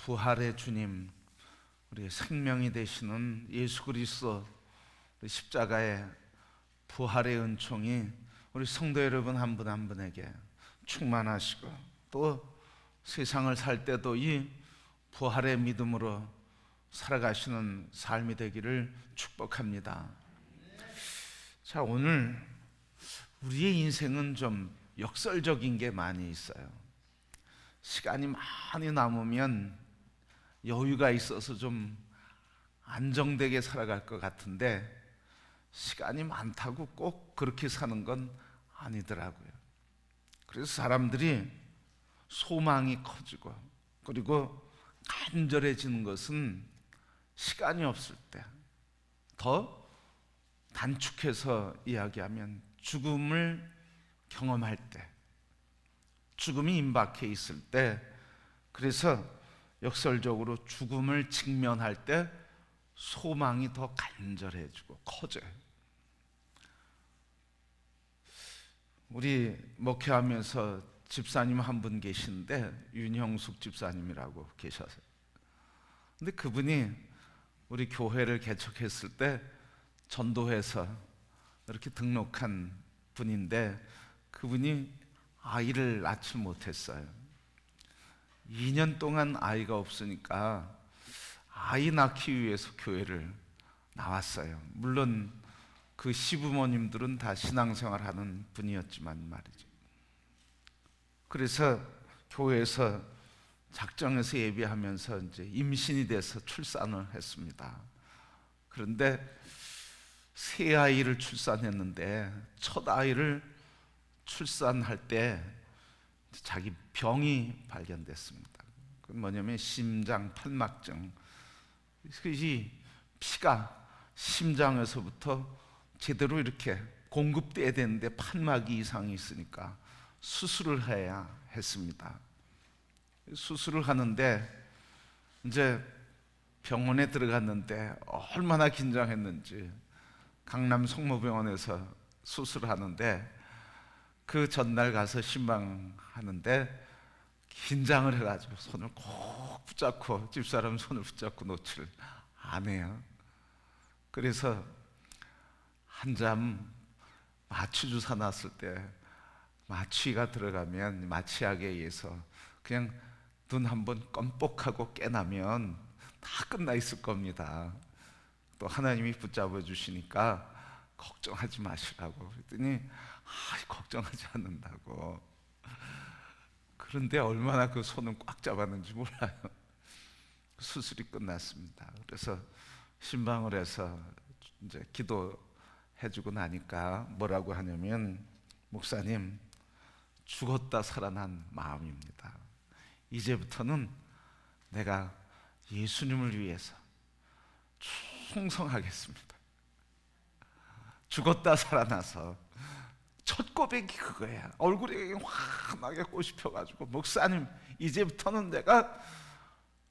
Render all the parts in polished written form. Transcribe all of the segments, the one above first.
부활의 주님, 우리의 생명이 되시는 예수 그리스도 십자가의 부활의 은총이 우리 성도 여러분 한 분 한 분에게 충만하시고, 또 세상을 살 때도 이 부활의 믿음으로 살아가시는 삶이 되기를 축복합니다. 자, 오늘 우리의 인생은 좀 역설적인 게 많이 있어요. 시간이 많이 남으면 여유가 있어서 좀 안정되게 살아갈 것 같은데, 시간이 많다고 꼭 그렇게 사는 건 아니더라고요. 그래서 사람들이 소망이 커지고, 그리고 간절해지는 것은 시간이 없을 때, 더 단축해서 이야기하면 죽음을 경험할 때, 죽음이 임박해 있을 때, 그래서 역설적으로 죽음을 직면할 때 소망이 더 간절해지고 커져요. 우리 목회하면서 집사님 한 분 계신데, 윤형숙 집사님이라고 계셔서, 근데 그분이 우리 교회를 개척했을 때 전도해서 이렇게 등록한 분인데, 그분이 아이를 낳지 못했어요. 2년 동안 아이가 없으니까 아이 낳기 위해서 교회를 나왔어요. 물론 그 시부모님들은 다 신앙생활하는 분이었지만 말이죠. 그래서 교회에서 작정해서 예배하면서 이제 임신이 돼서 출산을 했습니다. 그런데 새 아이를 출산했는데, 첫 아이를 출산할 때 자기 병이 발견됐습니다. 그 뭐냐면 심장 판막증. 이 피가 심장에서부터 제대로 이렇게 공급돼야 되는데 판막이 이상이 있으니까 수술을 해야 했습니다. 수술을 하는데 이제 병원에 들어갔는데 얼마나 긴장했는지, 강남 성모병원에서 수술하는데 그 전날 가서 신방하는데 긴장을 해가지고 손을 꼭 붙잡고, 집사람 손을 붙잡고 놓지를 안 해요. 그래서 한잠 마취 주사 놨을 때 마취가 들어가면, 마취약에 의해서 그냥 눈 한번 껌뻑하고 깨나면 다 끝나 있을 겁니다. 또 하나님이 붙잡아 주시니까 걱정하지 마시라고 그랬더니 걱정하지 않는다고. 그런데 얼마나 그 손은 꽉 잡았는지 몰라요. 수술이 끝났습니다. 그래서 신방을 해서 이제 기도해주고 나니까 뭐라고 하냐면, 목사님, 죽었다 살아난 마음입니다. 이제부터는 내가 예수님을 위해서 충성하겠습니다. 죽었다 살아나서 첫 고백이 그거야. 얼굴에 환하게 꽃이 펴가지고, 목사님, 이제부터는 내가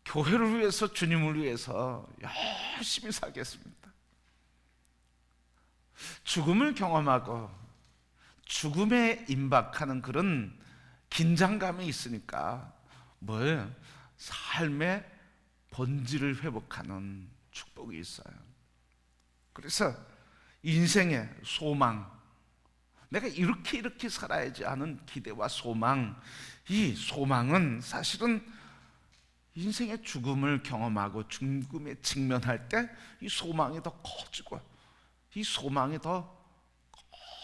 교회를 위해서, 주님을 위해서 열심히 살겠습니다. 죽음을 경험하고 죽음에 임박하는 그런 긴장감이 있으니까 뭐예요? 삶의 본질을 회복하는 축복이 있어요. 그래서 인생의 소망, 내가 이렇게 살아야지 하는 기대와 소망, 이 소망은 사실은 인생의 죽음을 경험하고 죽음에 직면할 때 이 소망이 더 커지고, 이 소망이 더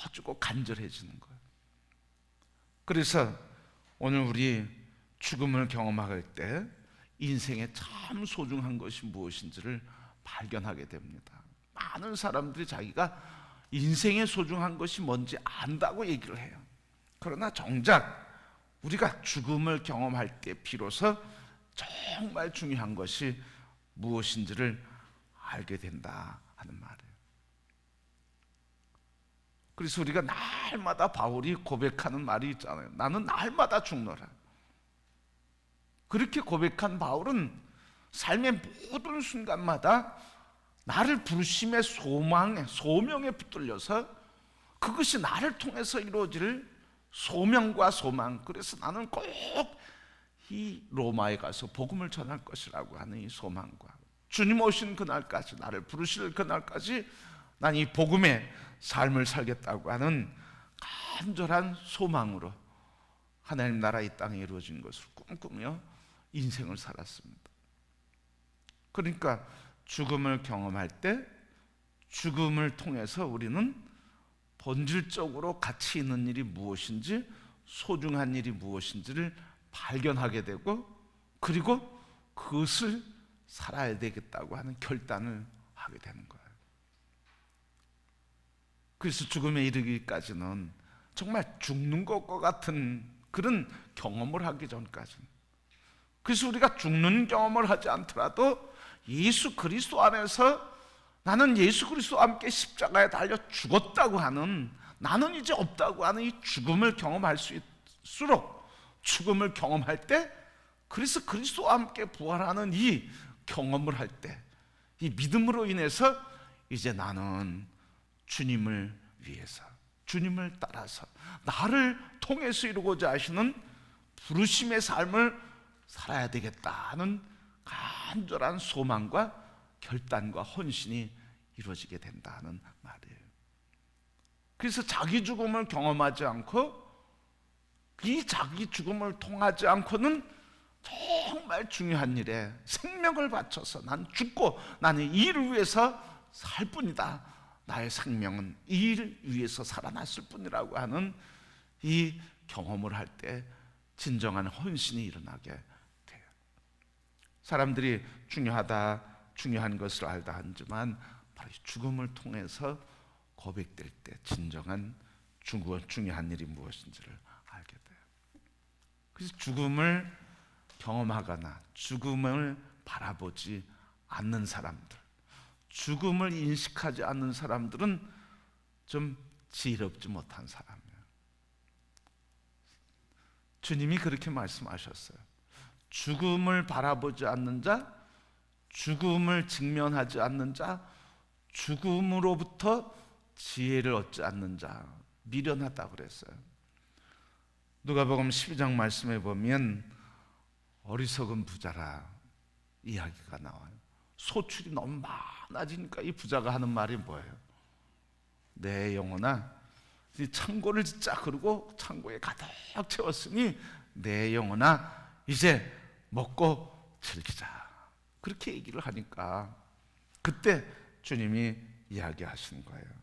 커지고 간절해지는 거예요. 그래서 오늘 우리 죽음을 경험할 때 인생에 참 소중한 것이 무엇인지를 발견하게 됩니다. 많은 사람들이 자기가 인생의 소중한 것이 뭔지 안다고 얘기를 해요. 그러나 정작 우리가 죽음을 경험할 때 비로소 정말 중요한 것이 무엇인지를 알게 된다 하는 말이에요. 그래서 우리가 날마다 바울이 고백하는 말이 있잖아요. 나는 날마다 죽노라. 그렇게 고백한 바울은 삶의 모든 순간마다 나를 부르심의 소망에, 소명에 붙들려서 그것이 나를 통해서 이루어질 소명과 소망, 그래서 나는 꼭 이 로마에 가서 복음을 전할 것이라고 하는 이 소망과 주님 오신 그날까지, 나를 부르실 그날까지 난 이 복음의 삶을 살겠다고 하는 간절한 소망으로 하나님 나라 이 땅에 이루어진 것을 꿈꾸며 인생을 살았습니다. 그러니까 죽음을 경험할 때 죽음을 통해서 우리는 본질적으로 가치 있는 일이 무엇인지, 소중한 일이 무엇인지를 발견하게 되고, 그리고 그것을 살아야 되겠다고 하는 결단을 하게 되는 거예요. 그래서 죽음에 이르기까지는 정말 죽는 것과 같은 그런 경험을 하기 전까지는, 그래서 우리가 죽는 경험을 하지 않더라도 예수 그리스도 안에서 나는 예수 그리스도와 함께 십자가에 달려 죽었다고 하는, 나는 이제 없다고 하는 이 죽음을 경험할 수 있을수록, 죽음을 경험할 때, 그래서 그리스도와 함께 부활하는 이 경험을 할 때, 이 믿음으로 인해서 이제 나는 주님을 위해서, 주님을 따라서 나를 통해서 이루고자 하시는 부르심의 삶을 살아야 되겠다는 간절한 소망과 결단과 헌신이 이루어지게 된다는 말이에요. 그래서 자기 죽음을 경험하지 않고, 이 자기 죽음을 통하지 않고는 정말 중요한 일에 생명을 바쳐서 난 죽고 나는 이 일을 위해서 살 뿐이다, 나의 생명은 이 일을 위해서 살아났을 뿐이라고 하는 이 경험을 할 때 진정한 헌신이 일어나게 돼요. 사람들이 중요한 것을 알다 하지만 바로 죽음을 통해서 고백될 때 진정한 중요한 일이 무엇인지를 알게 돼요. 그래서 죽음을 경험하거나 죽음을 바라보지 않는 사람들, 죽음을 인식하지 않는 사람들은 좀 지혜롭지 못한 사람이에요. 주님이 그렇게 말씀하셨어요. 죽음을 바라보지 않는 자, 죽음을 직면하지 않는 자, 죽음으로부터 지혜를 얻지 않는 자, 미련하다고 그랬어요. 누가복음 12장 말씀에 보면 어리석은 부자라 이야기가 나와요. 소출이 너무 많아지니까 이 부자가 하는 말이 뭐예요? 내 영혼아, 창고를 짓자. 그러고 창고에 가득 채웠으니 내 영혼아 이제 먹고 즐기자. 그렇게 얘기를 하니까 그때 주님이 이야기하신 거예요.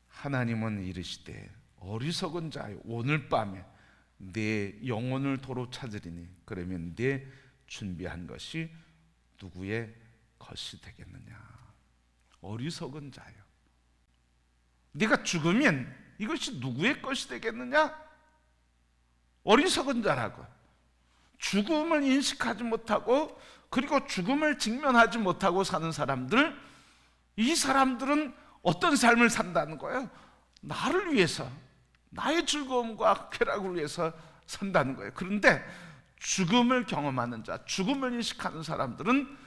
하나님은 이르시되 어리석은 자여, 오늘 밤에 내 영혼을 도로 찾으리니 그러면 내 준비한 것이 누구의 것이 되겠느냐. 어리석은 자여, 네가 죽으면 이것이 누구의 것이 되겠느냐? 어리석은 자라고. 죽음을 인식하지 못하고, 그리고 죽음을 직면하지 못하고 사는 사람들, 이 사람들은 어떤 삶을 산다는 거예요? 나를 위해서, 나의 즐거움과 쾌락을 위해서 산다는 거예요. 그런데 죽음을 경험하는 자, 죽음을 인식하는 사람들은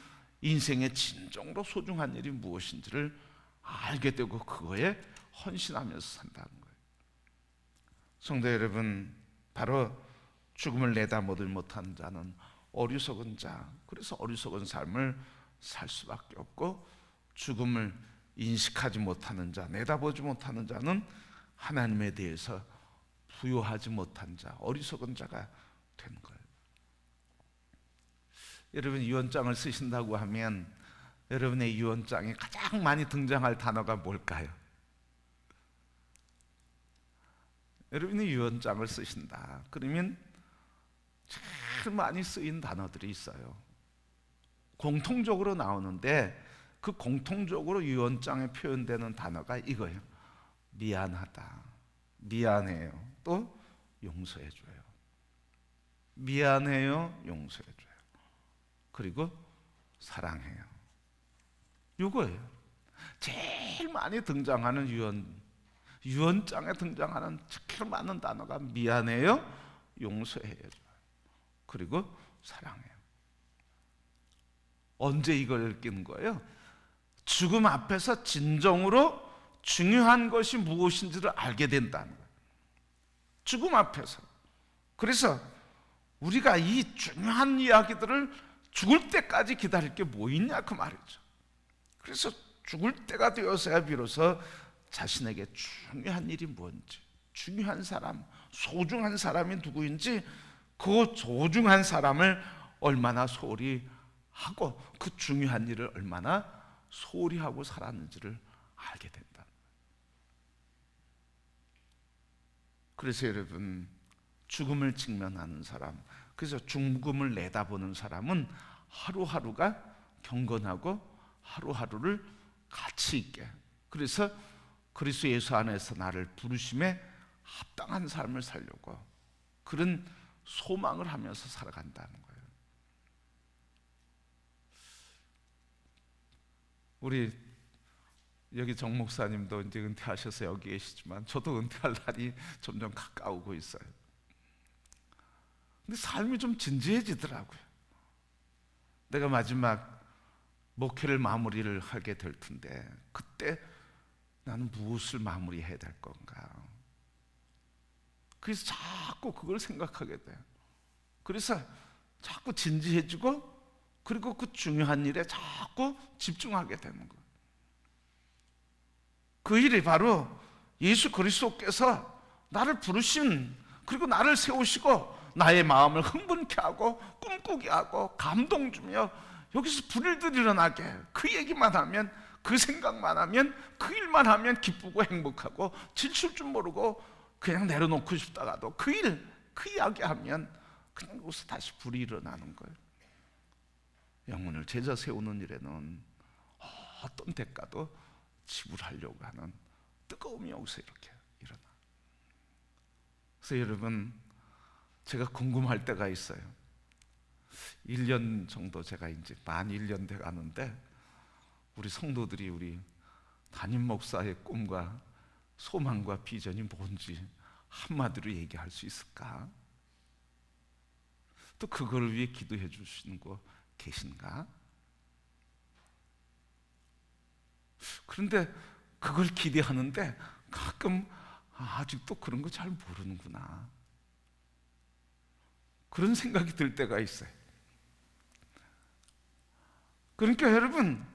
인생의 진정으로 소중한 일이 무엇인지를 알게 되고 그거에 헌신하면서 산다는 거예요. 성도 여러분, 바로 죽음을 내다보지 못하는 자는 어리석은 자, 그래서 어리석은 삶을 살 수밖에 없고, 죽음을 인식하지 못하는 자, 내다보지 못하는 자는 하나님에 대해서 부요하지 못한 자, 어리석은 자가 되는 거예요. 여러분, 유언장을 쓰신다고 하면 여러분의 유언장에 가장 많이 등장할 단어가 뭘까요? 여러분이 유언장을 쓰신다 그러면 제일 많이 쓰인 단어들이 있어요. 공통적으로 나오는데 그 공통적으로 유언장에 표현되는 단어가 이거예요. 미안하다, 미안해요, 또 용서해줘요. 미안해요, 용서해줘요, 그리고 사랑해요. 이거예요. 제일 많이 등장하는 유언장에 등장하는 제일 많은 단어가 미안해요, 용서해요, 그리고 사랑해요. 언제 이걸 끼는 거예요? 죽음 앞에서 진정으로 중요한 것이 무엇인지를 알게 된다는 거예요. 죽음 앞에서. 그래서 우리가 이 중요한 이야기들을 죽을 때까지 기다릴 게 뭐 있냐 그 말이죠. 그래서 죽을 때가 되어서야 비로소 자신에게 중요한 일이 뭔지, 중요한 사람, 소중한 사람이 누구인지, 그 소중한 사람을 얼마나 소홀히 하고 그 중요한 일을 얼마나 소홀히 하고 살았는지를 알게 된다. 그래서 여러분, 죽음을 직면하는 사람, 그래서 죽음을 내다보는 사람은 하루하루가 경건하고 하루하루를 가치 있게, 그래서 그리스도 예수 안에서 나를 부르심에 합당한 삶을 살려고 그런 소망을 하면서 살아간다는 거예요. 우리 여기 정 목사님도 이제 은퇴하셔서 여기 계시지만 저도 은퇴할 날이 점점 가까우고 있어요. 근데 삶이 좀 진지해지더라고요. 내가 마지막 목회를 마무리를 하게 될 텐데 그때 나는 무엇을 마무리해야 될 건가? 그래서 자꾸 그걸 생각하게 돼요. 그래서 자꾸 진지해지고, 그리고 그 중요한 일에 자꾸 집중하게 되는 거예요. 그 일이 바로 예수 그리스도께서 나를 부르신, 그리고 나를 세우시고 나의 마음을 흥분케 하고 꿈꾸게 하고 감동 주며 여기서 불일들이 일어나게, 그 얘기만 하면, 그 생각만 하면, 그 일만 하면 기쁘고 행복하고 지칠 줄 모르고 그냥 내려놓고 싶다가도 그 일, 그 이야기 하면 그냥 거기서 다시 불이 일어나는 거예요. 영혼을 제자 세우는 일에는 어떤 대가도 지불하려고 하는 뜨거움이 여기서 이렇게 일어나. 그래서 여러분, 제가 궁금할 때가 있어요. 1년 정도 제가 이제 만 1년 돼 가는데 우리 성도들이 우리 담임 목사의 꿈과 소망과 비전이 뭔지 한마디로 얘기할 수 있을까? 또 그걸 위해 기도해 주시는 거 계신가? 그런데 그걸 기대하는데 가끔 아직도 그런 거 잘 모르는구나, 그런 생각이 들 때가 있어요. 그러니까 여러분,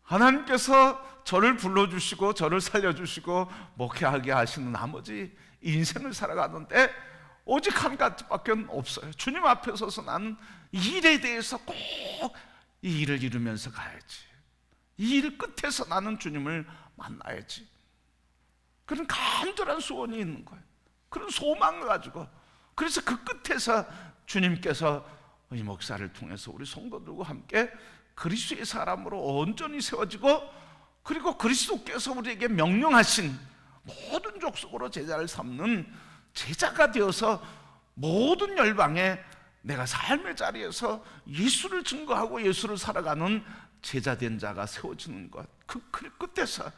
하나님께서 저를 불러주시고 저를 살려주시고 목회하게 하시는 나머지 인생을 살아가는데 오직 한 가지밖에 없어요. 주님 앞에 서서 나는 이 일에 대해서 꼭 이 일을 이루면서 가야지, 이 일 끝에서 나는 주님을 만나야지, 그런 간절한 소원이 있는 거예요. 그런 소망을 가지고, 그래서 그 끝에서 주님께서 이 목사를 통해서 우리 성도들과 함께 그리스도의 사람으로 온전히 세워지고, 그리고 그리스도께서 우리에게 명령하신 모든 족속으로 제자를 삼는 제자가 되어서 모든 열방에 내가 삶의 자리에서 예수를 증거하고 예수를 살아가는 제자된 자가 세워지는 것, 그 끝에서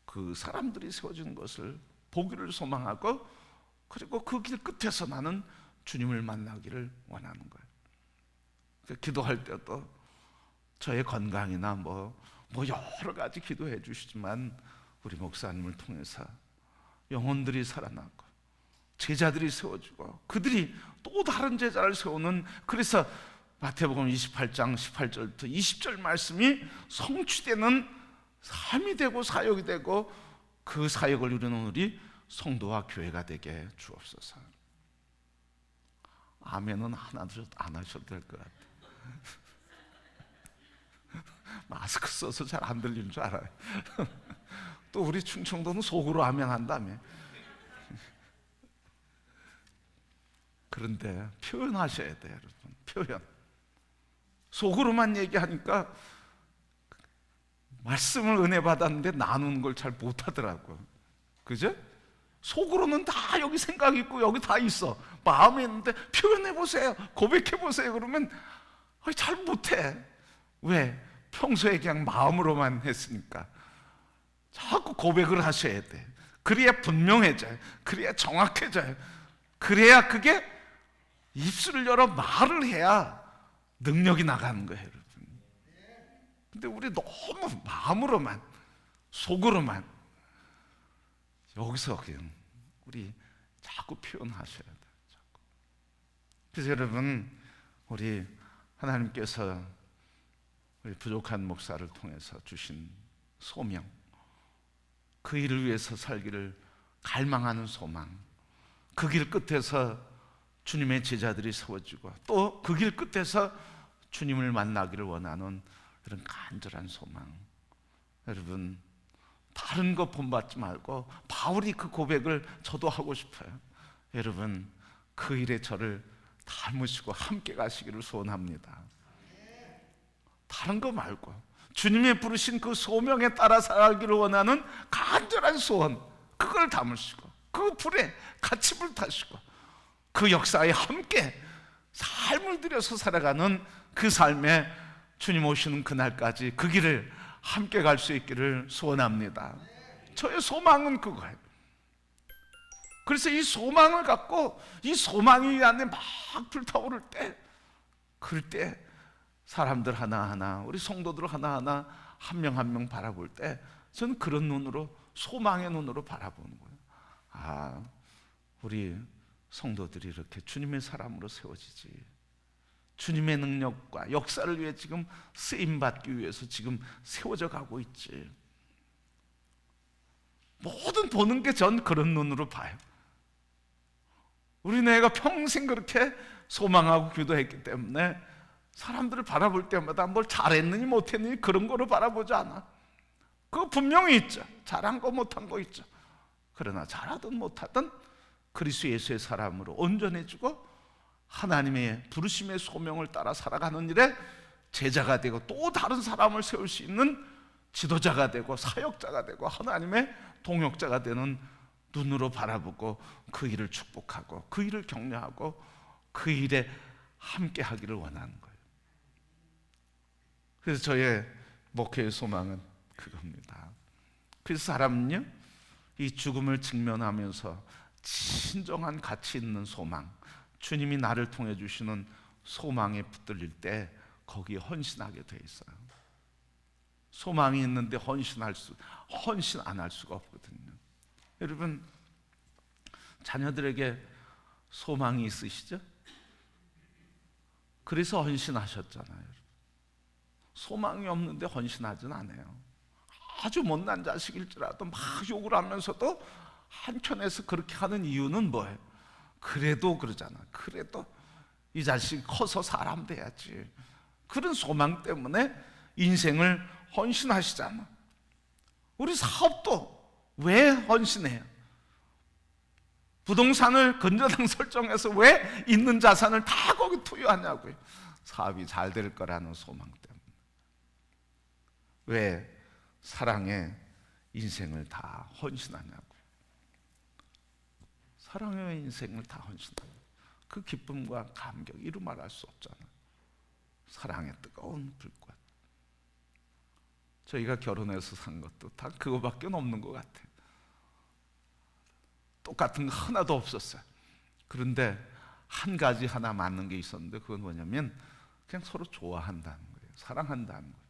그 사람들이 세워지는 것을 보기를 소망하고, 그리고 그 길 끝에서 나는 주님을 만나기를 원하는 거예요. 기도할 때도 저의 건강이나 뭐 여러 가지 기도해 주시지만 우리 목사님을 통해서 영혼들이 살아나고 제자들이 세워지고 그들이 또 다른 제자를 세우는, 그래서 마태복음 28장 18절부터 20절 말씀이 성취되는 삶이 되고 사역이 되고, 그 사역을 이루는 우리 성도와 교회가 되게 주옵소서. 아멘은 하나도 안 하셔도 될 것 같아요. 마스크 써서 잘 안 들리는 줄 알아요. 또 우리 충청도는 속으로 아멘 한다며. 그런데 표현하셔야 돼요, 여러분. 표현. 속으로만 얘기하니까 말씀을 은혜 받았는데 나누는 걸 잘 못하더라고요. 그죠? 속으로는 다 여기 생각 있고 여기 다 있어, 마음에 있는데 표현해 보세요, 고백해 보세요 그러면 잘 못해. 왜? 평소에 그냥 마음으로만 했으니까. 자꾸 고백을 하셔야 돼. 그래야 분명해져요. 그래야 정확해져요. 그래야 그게 입술을 열어 말을 해야 능력이 나가는 거예요, 여러분. 근데 우리 너무 마음으로만, 속으로만, 여기서 그냥 우리 자꾸 표현하셔야 돼요. 자꾸. 그래서 여러분, 우리 하나님께서 우리 부족한 목사를 통해서 주신 소명, 그 일을 위해서 살기를 갈망하는 소망, 그 길 끝에서 주님의 제자들이 세워지고 또 그 길 끝에서 주님을 만나기를 원하는 그런 간절한 소망. 여러분, 다른 거 본받지 말고 바울이 그 고백을 저도 하고 싶어요. 여러분, 그 일에 저를 닮으시고 함께 가시기를 소원합니다. 다른 거 말고 주님의 부르신 그 소명에 따라 살기를 원하는 간절한 소원, 그걸 담으시고 그 불에 같이 불타시고 그 역사에 함께 삶을 들여서 살아가는 그 삶에 주님 오시는 그날까지 그 길을 함께 갈 수 있기를 소원합니다. 저의 소망은 그거예요. 그래서 이 소망을 갖고 이 소망이 안에 막 불타오를 때, 그럴 때 사람들 하나하나, 우리 성도들 하나하나 한 명 한 명 바라볼 때 저는 그런 눈으로, 소망의 눈으로 바라보는 거예요. 아, 우리 성도들이 이렇게 주님의 사람으로 세워지지, 주님의 능력과 역사를 위해 지금 쓰임받기 위해서 지금 세워져 가고 있지. 모든 보는 게 전 그런 눈으로 봐요. 우리 내가 평생 그렇게 소망하고 기도했기 때문에 사람들을 바라볼 때마다 뭘 잘했느니 못했느니 그런 거로 바라보지 않아. 그거 분명히 있죠. 잘한 거 못한 거 있죠. 그러나 잘하든 못하든 그리스도 예수의 사람으로 온전해지고 하나님의 부르심의 소명을 따라 살아가는 일에 제자가 되고 또 다른 사람을 세울 수 있는 지도자가 되고 사역자가 되고 하나님의 동역자가 되는 눈으로 바라보고 그 일을 축복하고 그 일을 격려하고 그 일에 함께 하기를 원하는 거예요. 그래서 저의 목회의 소망은 그겁니다. 그래서 사람은요, 이 죽음을 직면하면서 진정한 가치 있는 소망, 주님이 나를 통해 주시는 소망에 붙들릴 때 거기에 헌신하게 돼 있어요. 소망이 있는데 헌신 안 할 수가 없거든요. 여러분, 자녀들에게 소망이 있으시죠? 그래서 헌신하셨잖아요. 소망이 없는데 헌신하진 않아요. 아주 못난 자식일지라도 막 욕을 하면서도 한켠에서 그렇게 하는 이유는 뭐예요? 그래도 그러잖아. 그래도 이 자식 커서 사람 돼야지. 그런 소망 때문에 인생을 헌신하시잖아. 우리 사업도 왜 헌신해요? 부동산을 건저당 설정해서 왜 있는 자산을 다 거기 투여하냐고요. 사업이 잘 될 거라는 소망 때문에. 왜 사랑에 인생을 다 헌신하냐고요. 사랑의 인생을 다 헌신하냐. 그 기쁨과 감격 이루 말할 수 없잖아요. 사랑의 뜨거운 불꽃. 저희가 결혼해서 산 것도 다 그거밖에 없는 것 같아요. 똑같은 거 하나도 없었어요. 그런데 한 가지 하나 맞는 게 있었는데 그건 뭐냐면 그냥 서로 좋아한다는 거예요. 사랑한다는 거예요.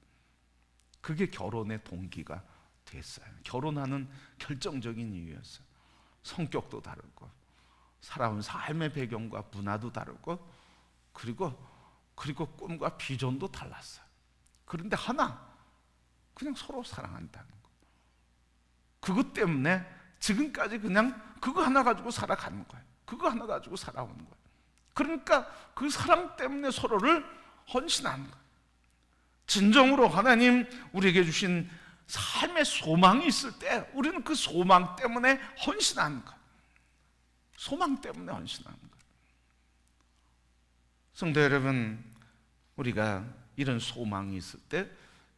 그게 결혼의 동기가 됐어요. 결혼하는 결정적인 이유였어요. 성격도 다르고 살아온 삶의 배경과 문화도 다르고 그리고 꿈과 비전도 달랐어요. 그런데 하나, 그냥 서로 사랑한다는 거. 그것 때문에 지금까지 그냥 그거 하나 가지고 살아가는 거예요. 그거 하나 가지고 살아오는 거예요. 그러니까 그 사랑 때문에 서로를 헌신하는 거예요. 진정으로 하나님 우리에게 주신 삶의 소망이 있을 때 우리는 그 소망 때문에 헌신하는 거예요. 소망 때문에 헌신하는 거예요. 성도 여러분, 우리가 이런 소망이 있을 때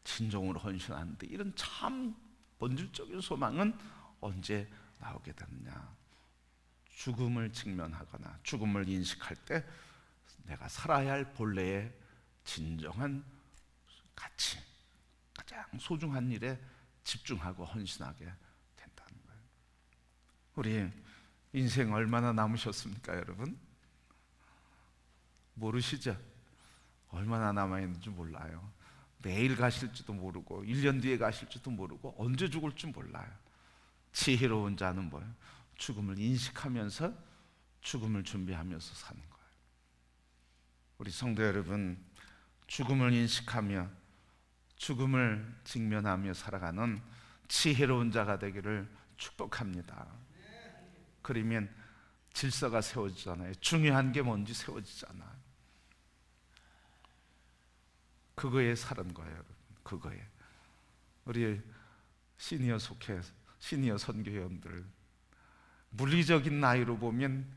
진정으로 헌신하는데 이런 참 본질적인 소망은 언제 나오게 되느냐? 죽음을 직면하거나 죽음을 인식할 때 내가 살아야 할 본래의 진정한 가치, 가장 소중한 일에 집중하고 헌신하게 된다는 거예요. 우리 인생 얼마나 남으셨습니까, 여러분? 모르시죠? 얼마나 남아있는지 몰라요. 내일 가실지도 모르고 1년 뒤에 가실지도 모르고 언제 죽을지 몰라요. 지혜로운 자는 뭐예요? 죽음을 인식하면서 죽음을 준비하면서 사는 거예요. 우리 성도 여러분, 죽음을 인식하며 죽음을 직면하며 살아가는 지혜로운 자가 되기를 축복합니다. 그러면 질서가 세워지잖아요. 중요한 게 뭔지 세워지잖아요. 그거에 사는 거예요, 여러분. 그거에. 우리 시니어 선교회원들, 물리적인 나이로 보면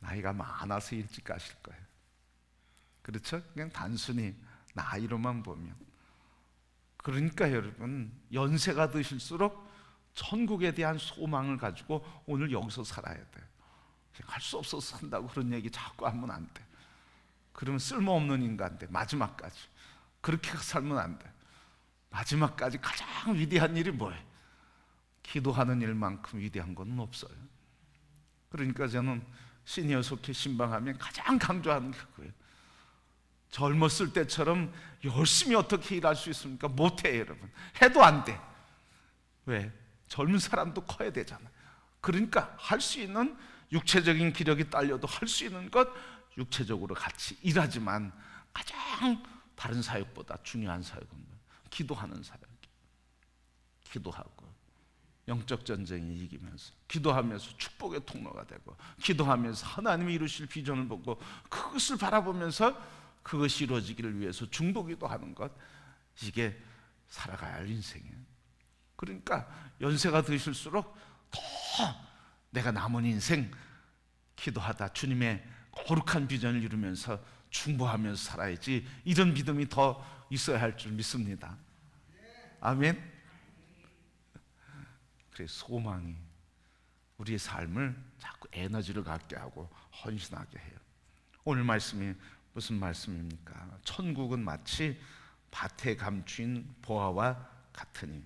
나이가 많아서 일찍 가실 거예요. 그렇죠? 그냥 단순히 나이로만 보면. 그러니까 여러분, 연세가 드실수록 천국에 대한 소망을 가지고 오늘 여기서 살아야 돼요. 할 수 없어서 산다고 그런 얘기 자꾸 하면 안 돼. 그러면 쓸모없는 인간 돼, 마지막까지. 그렇게 살면 안 돼. 마지막까지 가장 위대한 일이 뭐예요? 기도하는 일만큼 위대한 건 없어요. 그러니까 저는 시니어 속회 신방하면 가장 강조하는 게 그거예요. 젊었을 때처럼 열심히 어떻게 일할 수 있습니까? 못해, 여러분. 해도 안 돼. 왜? 젊은 사람도 커야 되잖아요. 그러니까 할 수 있는 육체적인 기력이 딸려도 할 수 있는 것 육체적으로 같이 일하지만 가장 다른 사역보다 중요한 사역은 뭐예요? 기도하는 사역. 기도하고 영적 전쟁이 이기면서, 기도하면서 축복의 통로가 되고, 기도하면서 하나님이 이루실 비전을 보고 그것을 바라보면서 그것이 이루어지기를 위해서 중보기도 하는 것, 이게 살아가야 할 인생이에요. 그러니까 연세가 드실수록 더 내가 남은 인생 기도하다 주님의 거룩한 비전을 이루면서 중보하면서 살아야지, 이런 믿음이 더 있어야 할 줄 믿습니다. 아멘. 그래서 소망이 우리의 삶을 자꾸 에너지를 갖게 하고 헌신하게 해요. 오늘 말씀이 무슨 말씀입니까? 천국은 마치 밭에 감추인 보화와 같으니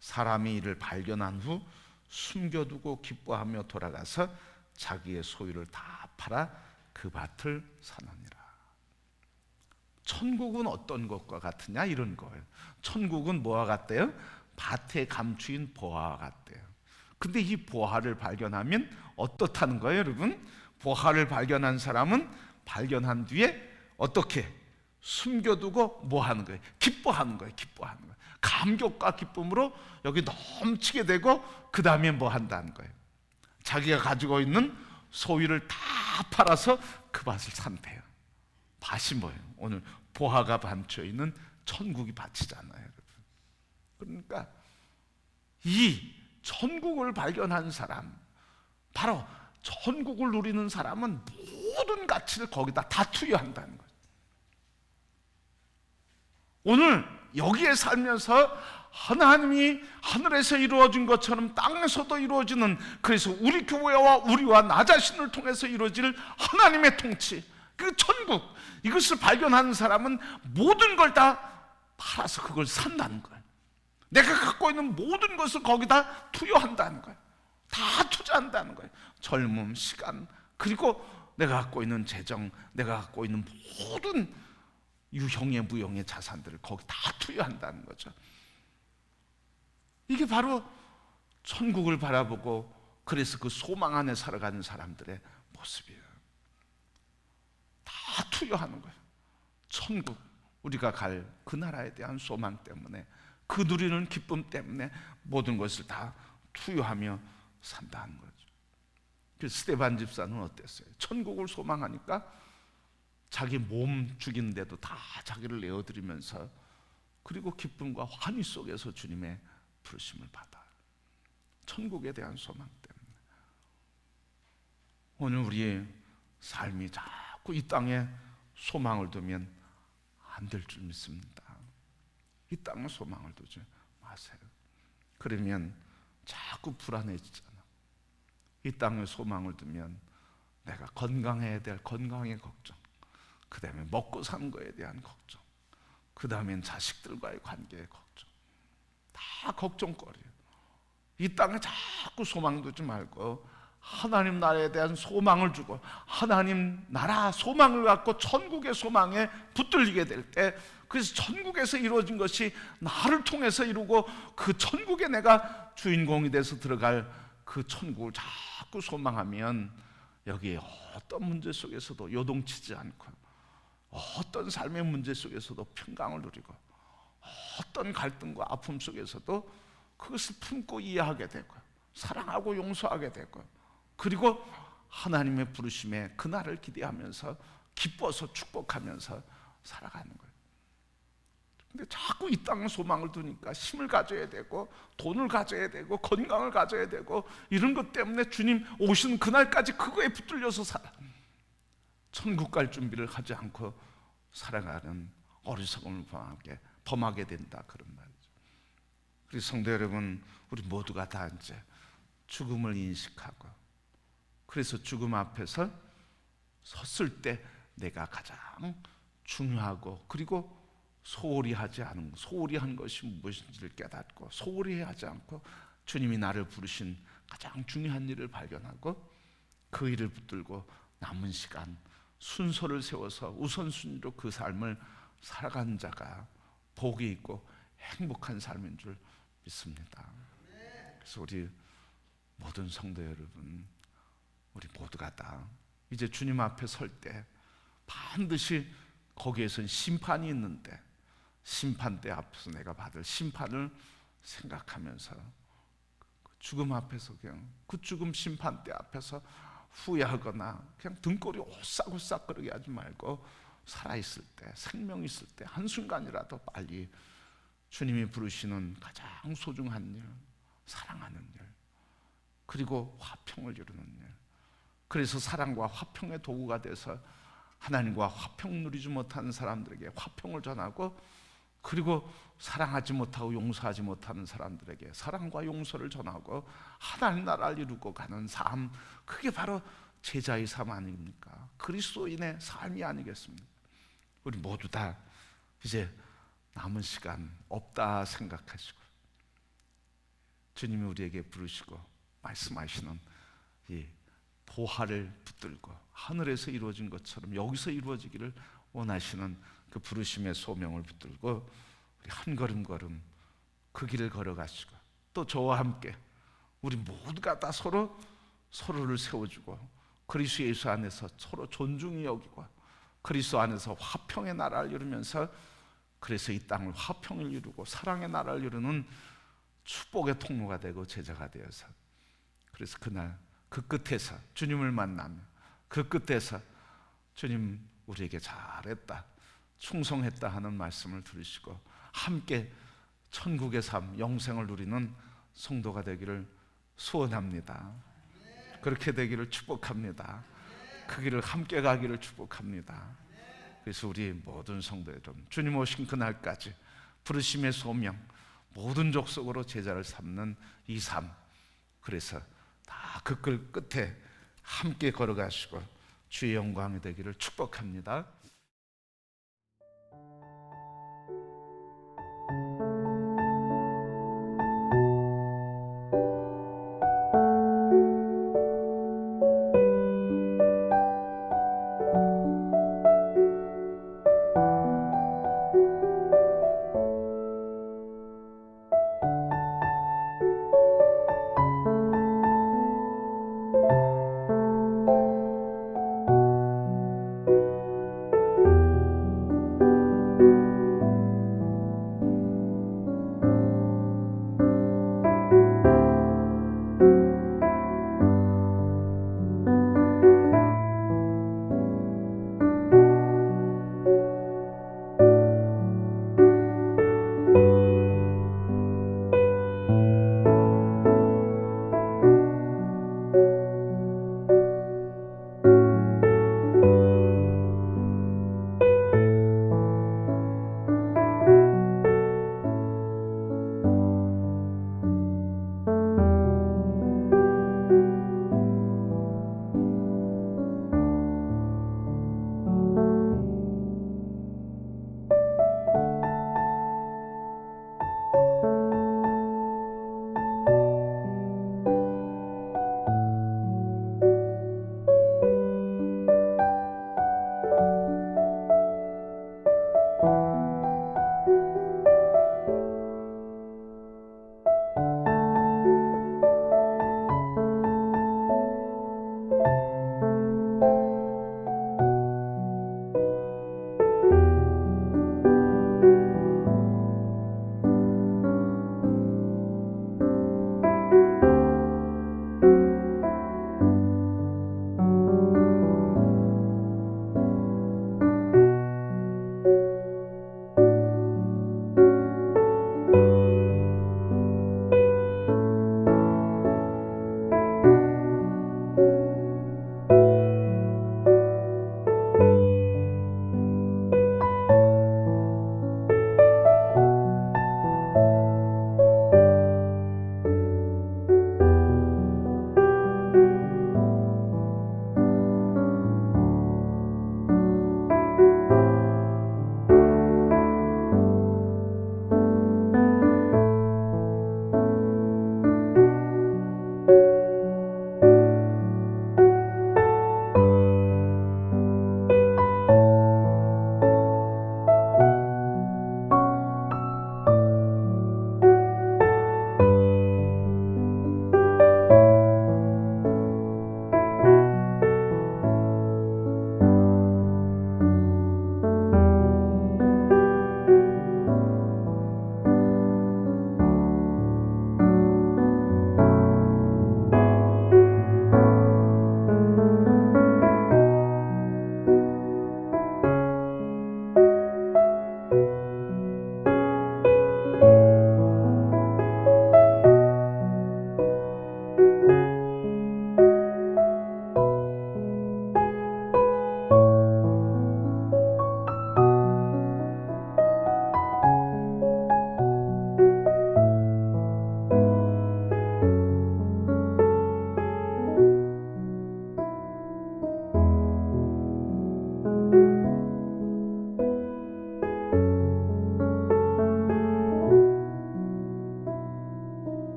사람이 이를 발견한 후 숨겨두고 기뻐하며 돌아가서 자기의 소유를 다 팔아 그 밭을 사느니라. 천국은 어떤 것과 같으냐, 이런 거예요. 천국은 뭐와 같대요? 밭에 감추인 보화와 같대요. 근데 이 보화를 발견하면 어떻다는 거예요, 여러분? 보화를 발견한 사람은 발견한 뒤에 어떻게? 숨겨두고 뭐 하는 거예요? 기뻐하는 거예요. 기뻐하는 거예요. 감격과 기쁨으로 여기 넘치게 되고, 그 다음에 뭐 한다는 거예요? 자기가 가지고 있는 소유를 다 팔아서 그 밭을 산대요. 밭이 뭐예요? 오늘 보화가 감춰 있는 천국이 밭이잖아요, 여러분. 그러니까 이 천국을 발견한 사람, 바로 천국을 누리는 사람은 모든 가치를 거기다 다 투여한다는 거예요. 오늘 여기에 살면서 하나님이 하늘에서 이루어진 것처럼 땅에서도 이루어지는, 그래서 우리 교회와 우리와 나 자신을 통해서 이루어질 하나님의 통치, 그 천국, 이것을 발견하는 사람은 모든 걸 다 팔아서 그걸 산다는 거예요. 내가 갖고 있는 모든 것을 거기다 투여한다는 거예요. 다 투자한다는 거예요. 젊음, 시간, 그리고 내가 갖고 있는 재정, 내가 갖고 있는 모든 유형의 무형의 자산들을 거기 다 투여한다는 거죠. 이게 바로 천국을 바라보고 그래서 그 소망 안에 살아가는 사람들의 모습이에요. 다 투여하는 거예요. 천국, 우리가 갈 그 나라에 대한 소망 때문에, 그 누리는 기쁨 때문에 모든 것을 다 투여하며 산다는 거죠. 그래서 스데반 집사는 어땠어요? 천국을 소망하니까 자기 몸 죽이는데도 다 자기를 내어드리면서, 그리고 기쁨과 환희 속에서 주님의 부르심을 받아요. 천국에 대한 소망 때문에. 오늘 우리의 삶이 자꾸 이 땅에 소망을 두면 안 될 줄 믿습니다. 이 땅에 소망을 두지 마세요. 그러면 자꾸 불안해지잖아. 이 땅에 소망을 두면 내가 건강해야 될 건강의 걱정, 그 다음에 먹고 사는 거에 대한 걱정, 그 다음엔 자식들과의 관계의 걱정, 다 걱정거리예요. 이 땅에 자꾸 소망 두지 말고 하나님 나라에 대한 소망을 주고, 하나님 나라 소망을 갖고 천국의 소망에 붙들리게 될 때, 그래서 천국에서 이루어진 것이 나를 통해서 이루고 그 천국에 내가 주인공이 돼서 들어갈 그 천국을 자꾸 소망하면 여기에 어떤 문제 속에서도 요동치지 않고 어떤 삶의 문제 속에서도 평강을 누리고 어떤 갈등과 아픔 속에서도 그것을 품고 이해하게 되고 사랑하고 용서하게 되고 그리고 하나님의 부르심에 그날을 기대하면서 기뻐서 축복하면서 살아가는 거예요. 근데 자꾸 이 땅에 소망을 두니까 힘을 가져야 되고 돈을 가져야 되고 건강을 가져야 되고 이런 것 때문에 주님 오시는 그날까지 그거에 붙들려서 살아. 천국 갈 준비를 하지 않고 살아가는 어리석음을 범하게 된다, 그런 말이죠. 그래서 성도 여러분, 우리 모두가 다 이제 죽음을 인식하고 그래서 죽음 앞에서 섰을 때 내가 가장 중요하고 그리고 소홀히 하지 않은, 소홀히 한 것이 무엇인지를 깨닫고 소홀히 하지 않고 주님이 나를 부르신 가장 중요한 일을 발견하고 그 일을 붙들고 남은 시간 순서를 세워서 우선순위로 그 삶을 살아간 자가 복이 있고 행복한 삶인 줄 믿습니다. 그래서 우리 모든 성도 여러분, 우리 모두가 다 이제 주님 앞에 설 때 반드시 거기에선 심판이 있는데 심판대 앞에서 내가 받을 심판을 생각하면서 죽음 앞에서 그냥 그 죽음 심판대 앞에서 후회하거나 그냥 등골이 오싹오싹 거리게 하지 말고 살아있을 때, 생명 있을 때 한순간이라도 빨리 주님이 부르시는 가장 소중한 일, 사랑하는 일, 그리고 화평을 이루는 일, 그래서 사랑과 화평의 도구가 돼서 하나님과 화평 누리지 못하는 사람들에게 화평을 전하고 그리고 사랑하지 못하고 용서하지 못하는 사람들에게 사랑과 용서를 전하고 하나님 나라를 이루고 가는 삶, 그게 바로 제자의 삶 아닙니까? 그리스도인의 삶이 아니겠습니까? 우리 모두 다 이제 남은 시간 없다 생각하시고 주님이 우리에게 부르시고 말씀하시는 이 보화를 붙들고 하늘에서 이루어진 것처럼 여기서 이루어지기를 원하시는 그 부르심의 소명을 붙들고 우리 한 걸음 걸음 그 길을 걸어가시고 또 저와 함께 우리 모두가 다 서로를 세워주고 그리스도 예수 안에서 서로 존중히 여기고 그리스도 안에서 화평의 나라를 이루면서 그래서 이 땅을 화평을 이루고 사랑의 나라를 이루는 축복의 통로가 되고 제자가 되어서 그래서 그날 그 끝에서 주님을 만나며 그 끝에서 주님 우리에게 잘했다, 충성했다 하는 말씀을 들으시고 함께 천국의 삶, 영생을 누리는 성도가 되기를 소원합니다. 그렇게 되기를 축복합니다. 그 길을 함께 가기를 축복합니다. 그래서 우리 모든 성도 여러분, 주님 오신 그날까지 부르심의 소명, 모든 족속으로 제자를 삼는 이 삶, 그래서 다 그 길 끝에 함께 걸어가시고 주의 영광이 되기를 축복합니다.